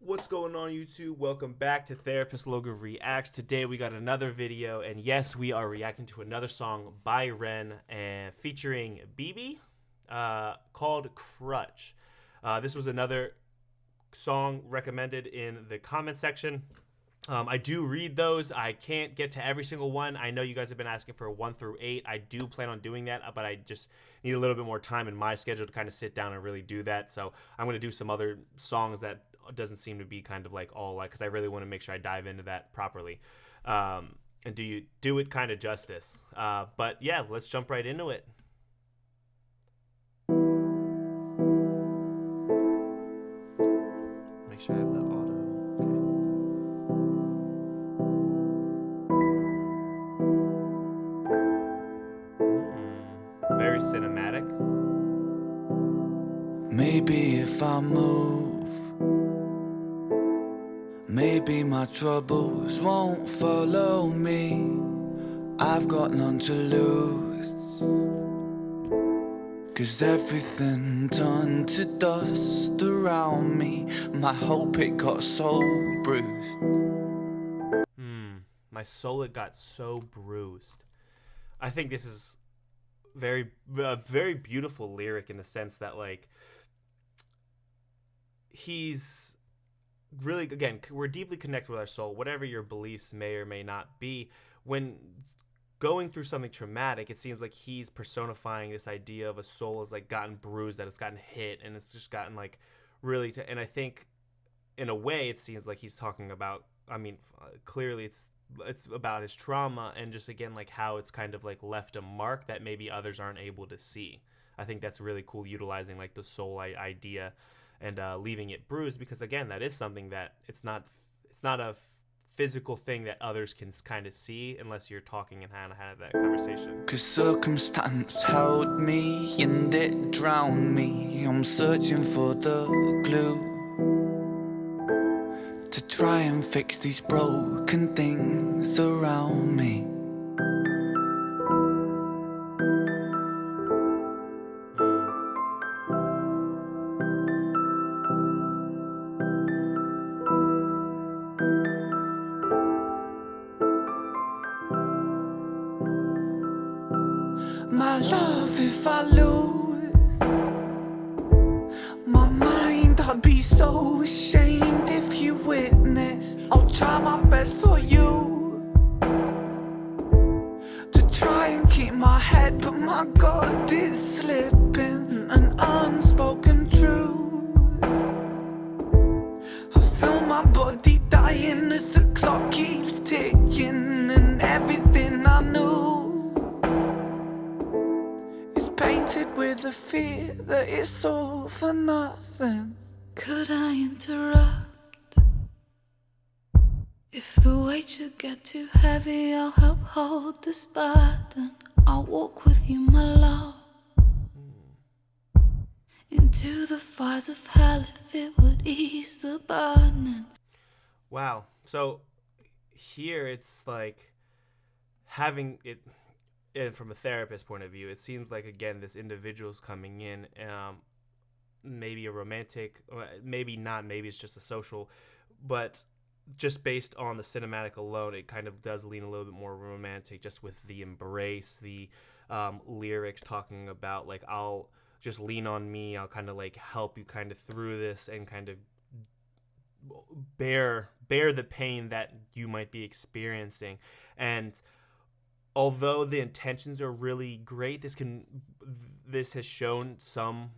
What's going on, YouTube? Welcome back to Therapist Logan Reacts. Today we got another video, and yes, we are reacting to another song by Ren and featuring BB called Crutch. This was another song recommended in the comment section. I do read those. I can't get to every single one. I know you guys have been asking for 1 through 8. I do plan on doing that, but I just need a little bit more time in my schedule to kind of sit down and really do that. So I'm going to do some other songs that doesn't seem to be kind of like all like, because I really want to make sure I dive into that properly and do it kind of justice. But yeah, let's jump right into it. Make sure I have the auto. Okay. Very cinematic. Maybe if I move, maybe my troubles won't follow me. I've got none to lose, 'cause everything turned to dust around me. My hope, it got so bruised. My soul, it got so bruised. I think this is very beautiful lyric in the sense that, like, he's really, again, we're deeply connected with our soul, whatever your beliefs may or may not be. When going through something traumatic, it seems like he's personifying this idea of a soul has like gotten bruised, that it's gotten hit, and it's just gotten like really and I think in a way it seems like he's talking about, I mean, clearly it's about his trauma, and just again like how it's kind of like left a mark that maybe others aren't able to see. I think that's really cool, utilizing like the soul idea and leaving it bruised, because again, that is something that it's not a physical thing that others can kind of see unless you're talking and have that conversation. 'Cause circumstance held me and it drowned me. I'm searching for the glue to try and fix these broken things around me. My love, if I lose my mind, I'd be so ashamed if you witnessed. I'll try my best for you to try and keep my head, but my God, it's slipping. An unspoken truth, I feel my body dying as the clock keeps ticking, and everything I knew painted with the fear that it's all for nothing. Could I interrupt? If the weight should get too heavy, I'll help hold this burden. I'll walk with you, my love, into the fires of hell if it would ease the burning. Wow. So here it's like having it, and from a therapist point of view, it seems like, again, this individual's coming in, maybe a romantic, maybe not, maybe it's just a social, but just based on the cinematic alone, it kind of does lean a little bit more romantic, just with the embrace, the lyrics talking about like, I'll just lean on me, I'll kind of like help you kind of through this and kind of bear the pain that you might be experiencing. And although the intentions are really great, this has shown some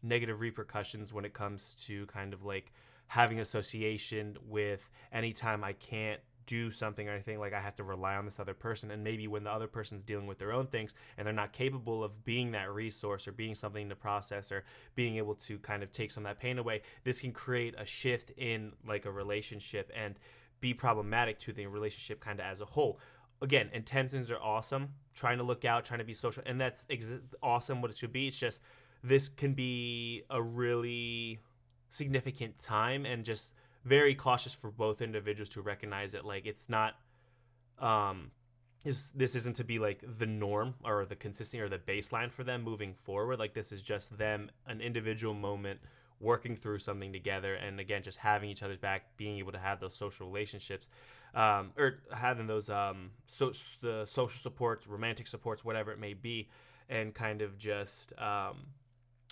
negative repercussions when it comes to kind of like having association with anytime I can't do something or anything, like I have to rely on this other person. And maybe when the other person's dealing with their own things and they're not capable of being that resource or being something to process or being able to kind of take some of that pain away, this can create a shift in like a relationship and be problematic to the relationship kind of as a whole. Again, intentions are awesome, trying to look out, trying to be social, and that's awesome what it should be. It's just this can be a really significant time, and just very cautious for both individuals to recognize it. Like, it's not this isn't to be like the norm or the consistency or the baseline for them moving forward. Like, this is just them, an individual moment working through something together, and again, just having each other's back, being able to have those social relationships, or having those the social supports, romantic supports, whatever it may be, and kind of just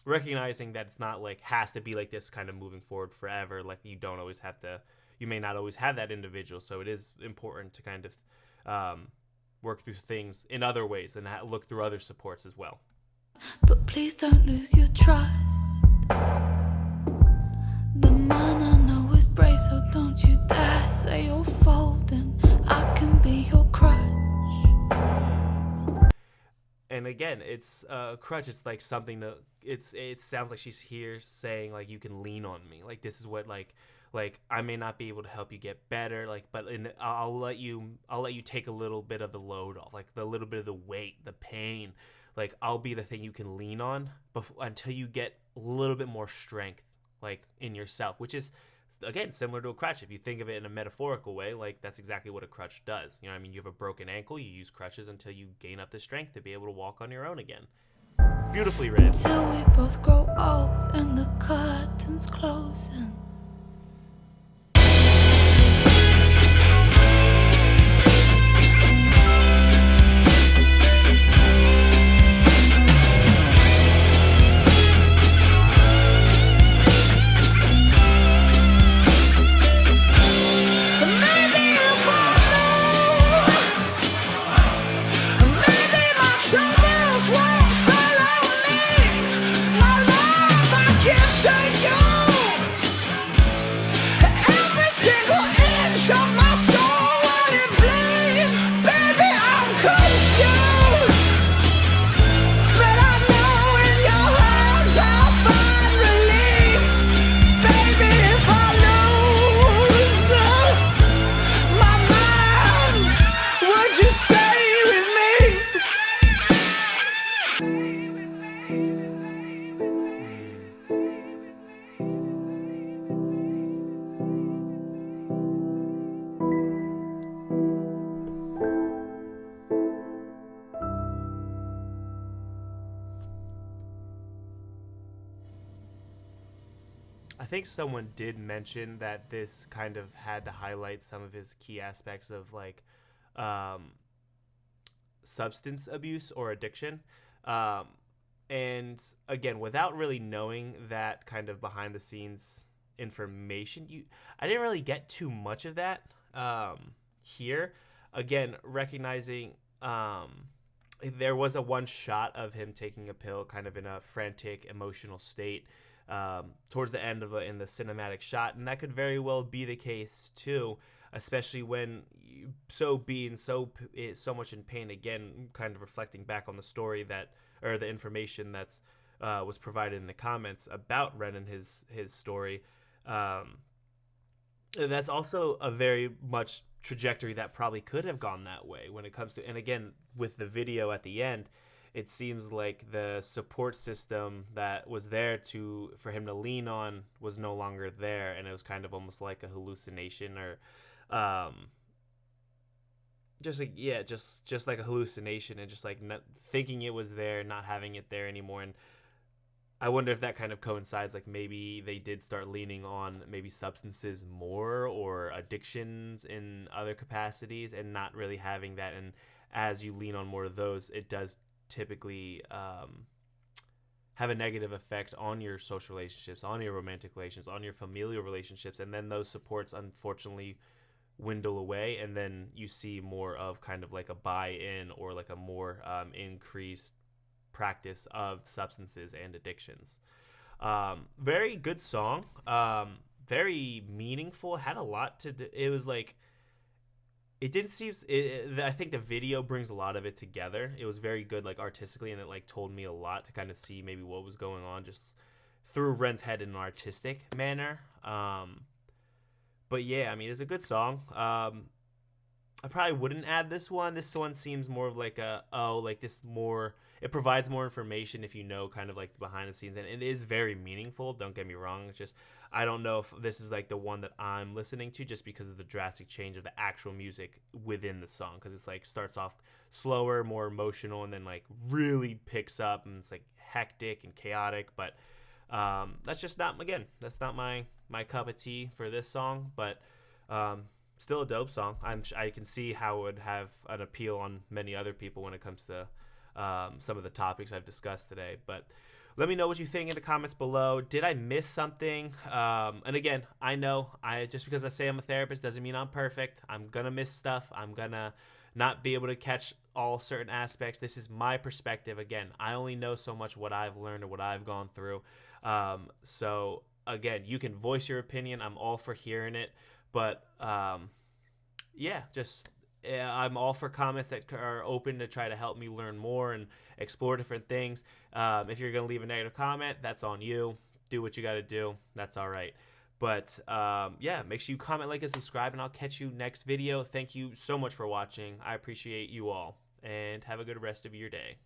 recognizing that it's not like has to be like this kind of moving forward forever. Like you don't always have to, you may not always have that individual. So it is important to kind of work through things in other ways and look through other supports as well. But please don't lose your trust. The man I know is brave, so don't you dare say you're folding. I can be your crutch. And again, it's crutch. It's like something to. It sounds like she's here saying like you can lean on me. Like this is what like I may not be able to help you get better. Like, but I'll let you take a little bit of the load off, like the little bit of the weight, the pain. Like I'll be the thing you can lean on until you get a little bit more strength, like in yourself, which is again similar to a crutch. If you think of it in a metaphorical way, like that's exactly what a crutch does. You know what I mean? You have a broken ankle, you use crutches until you gain up the strength to be able to walk on your own again. Beautifully written. Till we both grow old and the curtains closing. I think someone did mention that this kind of had to highlight some of his key aspects of like substance abuse or addiction. And again, without really knowing that kind of behind the scenes information, I didn't really get too much of that here. Again, recognizing there was a one shot of him taking a pill kind of in a frantic emotional state towards the end of in the cinematic shot, and that could very well be the case too, especially when being so much in pain. Again, kind of reflecting back on the story that, or the information that's was provided in the comments about Ren and his story. That's also a very much trajectory that probably could have gone that way when it comes to, and again, with the video at the end, it seems like the support system that was there for him to lean on was no longer there, and it was kind of almost like a hallucination, or just like a hallucination, and just like not thinking it was there, not having it there anymore. And I wonder if that kind of coincides, like maybe they did start leaning on maybe substances more or addictions in other capacities, and not really having that. And as you lean on more of those, it does typically have a negative effect on your social relationships, on your romantic relations, on your familial relationships, and then those supports unfortunately dwindle away, and then you see more of kind of like a buy-in or like a more increased practice of substances and addictions. Very good song, very meaningful, had a lot to do. It was like, it didn't seem, I think the video brings a lot of it together. It was very good, like artistically, and it like told me a lot to kind of see maybe what was going on just through Ren's head in an artistic manner. But yeah, I mean, it's a good song. I probably wouldn't add this one. This one seems more of like it provides more information if you know kind of like the behind the scenes, and it is very meaningful. Don't get me wrong. It's just, I don't know if this is like the one that I'm listening to just because of the drastic change of the actual music within the song. Because it's like starts off slower, more emotional, and then like really picks up, and it's like hectic and chaotic. But That's just not, again, that's not my cup of tea for this song, but still a dope song. I can see how it would have an appeal on many other people when it comes to some of the topics I've discussed today. But let me know what you think in the comments below. Did I miss something? And again, I know just because I say I'm a therapist doesn't mean I'm perfect. I'm gonna miss stuff. I'm gonna not be able to catch all certain aspects. This is my perspective. Again, I only know so much what I've learned or what I've gone through. So again, you can voice your opinion. I'm all for hearing it. But yeah, I'm all for comments that are open to try to help me learn more and explore different things. If you're going to leave a negative comment, that's on you. Do what you got to do. That's all right. But yeah, make sure you comment, like, and subscribe, and I'll catch you next video. Thank you so much for watching. I appreciate you all, and have a good rest of your day.